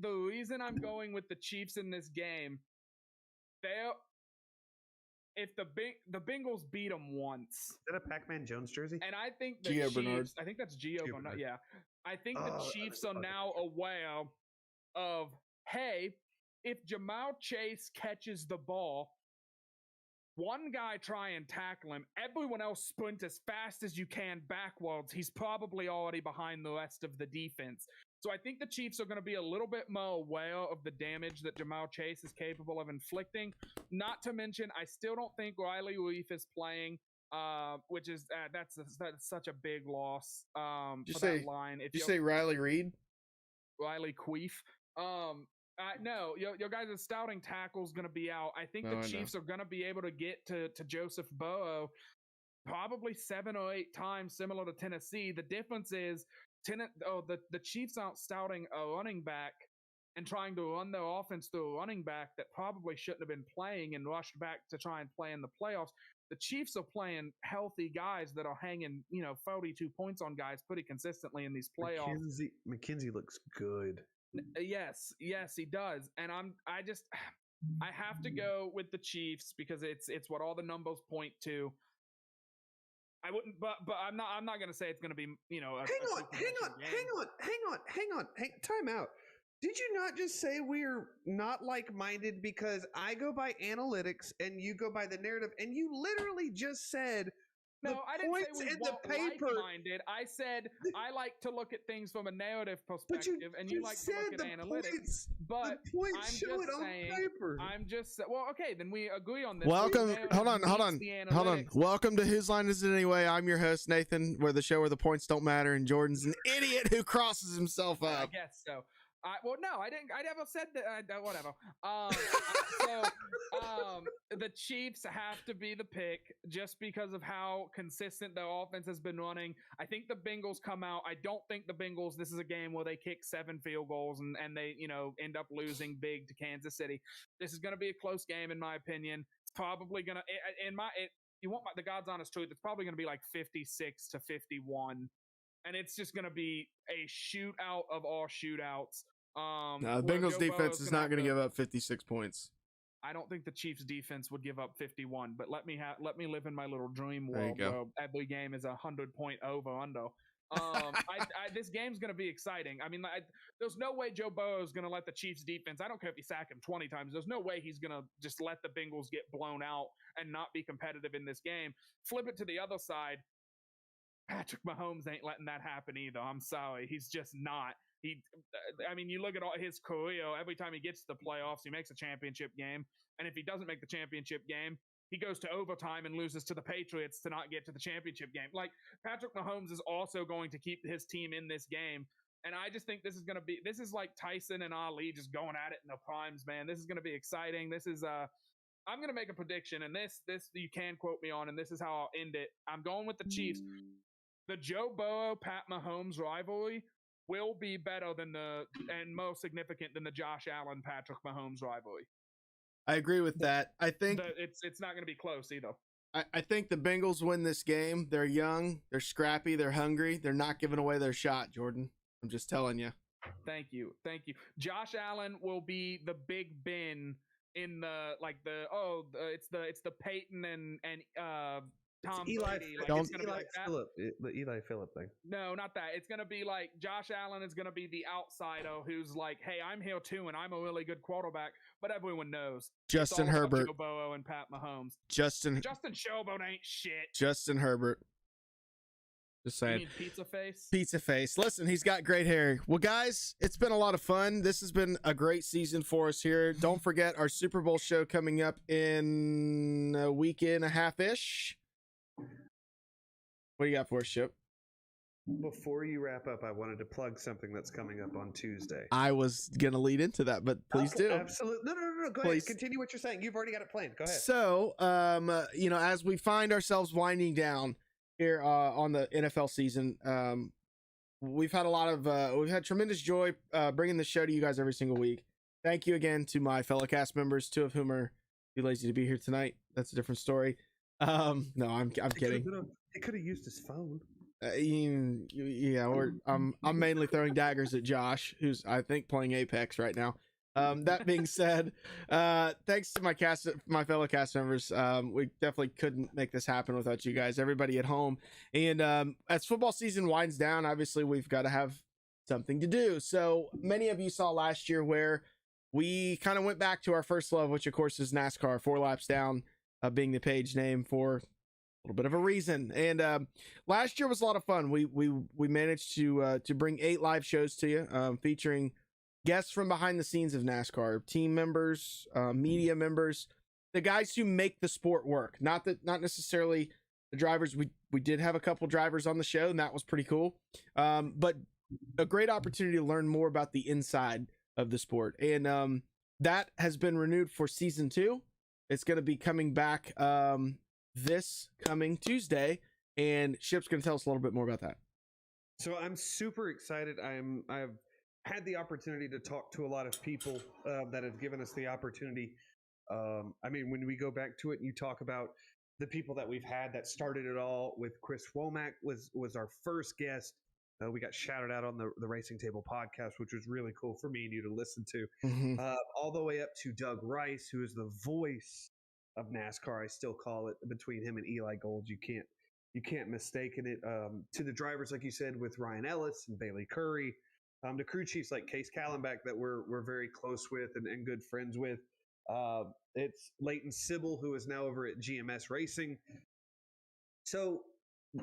S2: The reason I'm going with the Chiefs in this game, if the Bengals beat them once.
S3: Is that a Pac-Man Jones jersey?
S2: And I think the
S1: Gio
S2: Chiefs.
S1: Bernard.
S2: I think that's Gio Bernard. Yeah, I think the Chiefs are now aware of, hey, if Jamal Chase catches the ball, one guy try and tackle him, everyone else sprint as fast as you can backwards. He's probably already behind the rest of the defense. So I think the Chiefs are going to be a little bit more aware of the damage that Jamal Chase is capable of inflicting. Not to mention, I still don't think Riley Reef is playing, which is that's such a big loss for that line. If
S1: you say Riley Reed?
S2: Riley Queef. No, your guys' scouting tackle is going to be out. I think the Chiefs are going to be able to get to Joseph Burrow probably 7 or 8 times, similar to Tennessee. The difference is the Chiefs aren't scouting a running back. and trying to run their offense through a running back that probably shouldn't have been playing and rushed back to try and play in the playoffs. The Chiefs are playing healthy guys that are hanging, 42 points on guys pretty consistently in these playoffs.
S3: McKenzie looks good.
S2: Yes, he does. And I have to go with the Chiefs because it's what all the numbers point to. I wouldn't, but I'm not going to say it's going to be,
S3: Hang on. Time out. Did you not just say we're not like-minded because I go by analytics and you go by the narrative, and you literally just said
S2: no, I didn't say we weren't like-minded. I said I like to look at things from a narrative perspective, and you like to look at analytics. But I'm just saying, well, okay, then we agree on this.
S1: Welcome. Hold on. Welcome to Whose Line Is It Anyway? I'm your host, Nathan, where the points don't matter, and Jordan's an idiot who crosses himself up.
S2: I guess so. Well, no, I didn't. I never said that. Whatever. The Chiefs have to be the pick just because of how consistent their offense has been running. I think the Bengals come out. I don't think the Bengals. This is a game where they kick 7 field goals and they end up losing big to Kansas City. This is going to be a close game in my opinion. It's probably going to you want the God's honest truth. It's probably going to be like 56-51. And it's just going to be a shootout of all shootouts.
S1: The Bengals defense is not going to give up 56 points.
S2: I don't think the Chiefs defense would give up 51, but let me live in my little dream world where every game is 100-point over-under. This game's going to be exciting. I mean, there's no way Joe Burrow is going to let the Chiefs defense, I don't care if you sack him 20 times, there's no way he's going to just let the Bengals get blown out and not be competitive in this game. Flip it to the other side. Patrick Mahomes ain't letting that happen either. I'm sorry. He's just not. You look at all his career, every time he gets to the playoffs, he makes a championship game. And if he doesn't make the championship game, he goes to overtime and loses to the Patriots to not get to the championship game. Like, Patrick Mahomes is also going to keep his team in this game. And I just think this is like Tyson and Ali just going at it in the primes, man. This is going to be exciting. I'm going to make a prediction, and this you can quote me on, and this is how I'll end it. I'm going with the Chiefs. The Joe Burrow-Pat Mahomes rivalry will be better and more significant than the Josh Allen-Patrick Mahomes rivalry.
S1: I agree with that. I think
S2: it's not going to be close either.
S1: I think the Bengals win this game. They're young, they're scrappy, they're hungry. They're not giving away their shot, Jordan. I'm just telling you.
S2: Thank you. Josh Allen will be the Big Ben in it's the Peyton and Tom Brady.
S3: It's the Eli Phillip thing.
S2: No, not that. It's going to be like Josh Allen is going to be the outsider who's like, hey, I'm here too, and I'm a really good quarterback, but everyone knows.
S1: Justin Herbert.
S2: Joe Burrow and Pat Mahomes.
S1: Justin
S2: Showboat ain't shit.
S1: Justin Herbert. Just saying.
S2: You mean Pizza Face?
S1: Pizza Face. Listen, he's got great hair. Well, guys, it's been a lot of fun. This has been a great season for us here. Don't forget our Super Bowl show coming up in a week and a half-ish. What do you got for us, Ship?
S3: Before you wrap up, I wanted to plug something that's coming up on Tuesday.
S1: I was going to lead into that, but please do.
S3: Absolutely. No. Go ahead. Continue what you're saying. You've already got it planned. Go ahead.
S1: So, as we find ourselves winding down here on the NFL season, we've had tremendous joy bringing the show to you guys every single week. Thank you again to my fellow cast members, 2 of whom are too lazy to be here tonight. That's a different story. No, I'm kidding.
S3: He could have used his phone.
S1: I'm mainly throwing daggers at Josh, who's I think playing Apex right now. That being said, thanks to my fellow cast members. We definitely couldn't make this happen without you guys, everybody at home. And as football season winds down, obviously we've got to have something to do. So many of you saw last year where we kind of went back to our first love, which of course is NASCAR. 4 laps down, being the page name for a little bit of a reason. And last year was a lot of fun. We managed to bring 8 live shows to you, featuring guests from behind the scenes of NASCAR, team members, media members, the guys who make the sport work. Not necessarily the drivers. We did have a couple drivers on the show, and that was pretty cool. But a great opportunity to learn more about the inside of the sport. And that has been renewed for season 2. It's going to be coming back this coming Tuesday, and Ship's going to tell us a little bit more about that.
S3: So I'm super excited. I've had the opportunity to talk to a lot of people that have given us the opportunity. I mean, when we go back to it and you talk about the people that we've had that started it all, with Chris Womack was our first guest. We got shouted out on the Racing Table podcast, which was really cool for me and you to listen to. All the way up to Doug Rice, who is the voice of NASCAR. I still call it, between him and Eli Gold. You can't mistake it. To the drivers, like you said, with Ryan Ellis and Bailey Curry, the crew chiefs like Case Callenbach that we're very close with and good friends with. It's Leighton Sybil, who is now over at GMS Racing. So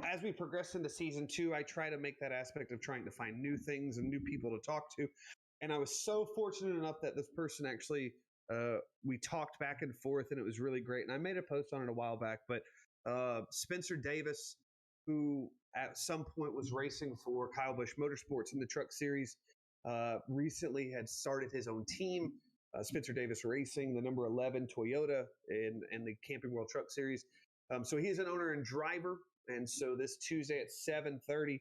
S3: as we progress into season 2, I try to make that aspect of trying to find new things and new people to talk to. And I was so fortunate enough that this person actually, we talked back and forth, and it was really great. And I made a post on it a while back, but Spencer Davis, who at some point was racing for Kyle Busch Motorsports in the Truck Series, recently had started his own team, Spencer Davis Racing, the number 11 Toyota in the Camping World Truck Series. So he's an owner and driver. And so this Tuesday at 7:30,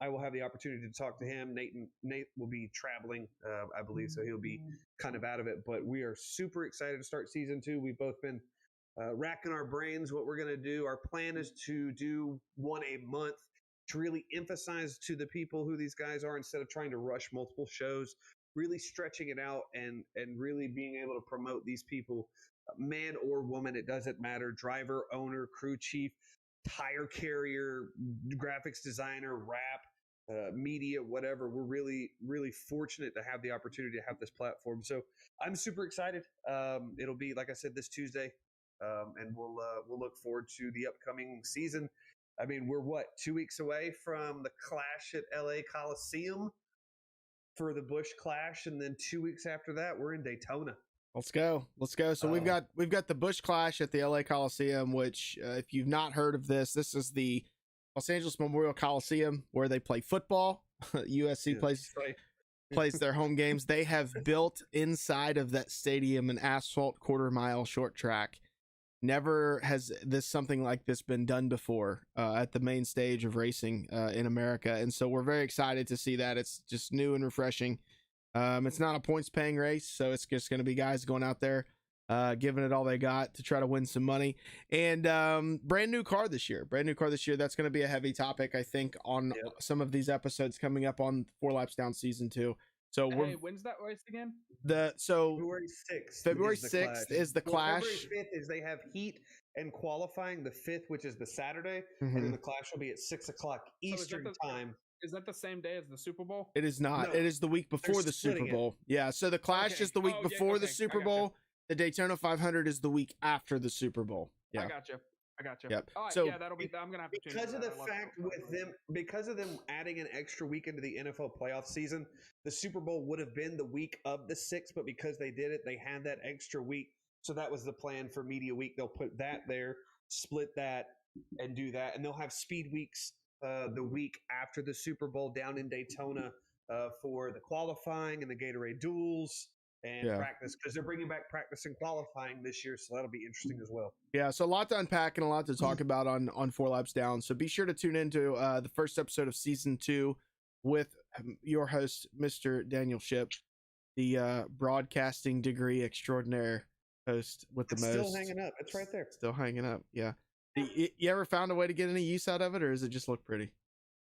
S3: I will have the opportunity to talk to him. Nate will be traveling, I believe, so he'll be kind of out of it. But we are super excited to start season 2. We've both been racking our brains what we're going to do. Our plan is to do one a month to really emphasize to the people who these guys are, instead of trying to rush multiple shows, really stretching it out and really being able to promote these people, man or woman, it doesn't matter, driver, owner, crew chief, tire carrier, graphics designer, rap, media, whatever. We're really, really fortunate to have the opportunity to have this platform. So I'm super excited. It'll be, like I said, this Tuesday, and we'll look forward to the upcoming season. I mean, we're 2 weeks away from the Clash at LA Coliseum for the Busch Clash, and then 2 weeks after that, we're in Daytona.
S1: Let's go. So we've got the Busch Clash at the LA Coliseum, which if you've not heard of this is the Los Angeles Memorial Coliseum where they play football. USC plays their home games. They have built inside of that stadium an asphalt quarter-mile short track. Never has something like this been done before at the main stage of racing in America. And so we're very excited to see that. It's just new and refreshing. It's not a points paying race, so it's just going to be guys going out there giving it all they got to try to win some money. And brand new car this year. That's going to be a heavy topic, I think, on some of these episodes coming up on 4 Laps Down season 2. So
S2: when's that race again?
S3: February 6th.
S1: February 6th is the Clash.
S3: February 5th is they have heat and qualifying. The 5th, which is the Saturday, and then the Clash will be at 6:00 Eastern time.
S2: Is that the same day as the Super Bowl?
S1: It is not. No, it is the week before the Super Bowl. Yeah. So the Clash is the week before the Super Bowl. The Daytona 500 is the week after the Super Bowl. Yeah.
S2: I got you.
S1: Yep.
S2: All right, so that'll be. I'm gonna have to
S3: because of the fact because of them adding an extra week into the NFL playoff season. The Super Bowl would have been the week of the 6th, but because they did it, they had that extra week. So that was the plan for Media Week. They'll put that there, split that, and do that, and they'll have Speed Weeks the week after the Super Bowl down in Daytona for the qualifying and the Gatorade duels. And practice, because they're bringing back practice and qualifying this year, so that'll be interesting as well.
S1: Yeah, so a lot to unpack and a lot to talk about on 4 Laps Down. So be sure to tune into the first episode of season 2 with your host, Mr. Daniel Ship, the broadcasting degree extraordinaire host with the most.
S3: Still hanging up. It's right there.
S1: Still hanging up. Yeah. You ever found a way to get any use out of it, or does it just look pretty?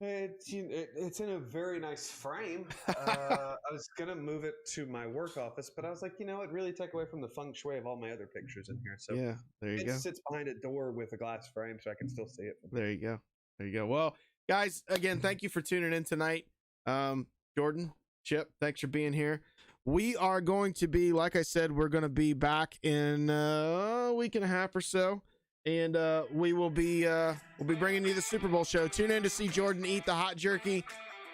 S3: It's in a very nice frame. I was going to move it to my work office, but I was like, it really take away from the feng shui of all my other pictures in here. So
S1: yeah, there you go.
S3: It sits behind a door with a glass frame so I can still see it.
S1: There you go. Well, guys, again, thank you for tuning in tonight. Jordan, Chip, thanks for being here. We are going to be, like I said, we're going to be back in a week and a half or so. And we'll be bringing you the Super Bowl show. Tune in to see Jordan eat the hot jerky,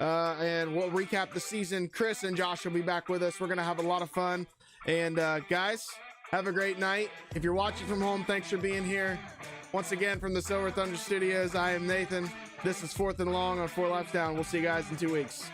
S1: and we'll recap the season. Chris and Josh will be back with us. We're gonna have a lot of fun. And guys, have a great night. If you're watching from home, thanks for being here. Once again, from the Silver Thunder Studios, I am Nathan. This is 4th and Long on 4 Laps Down. We'll see you guys in 2 weeks.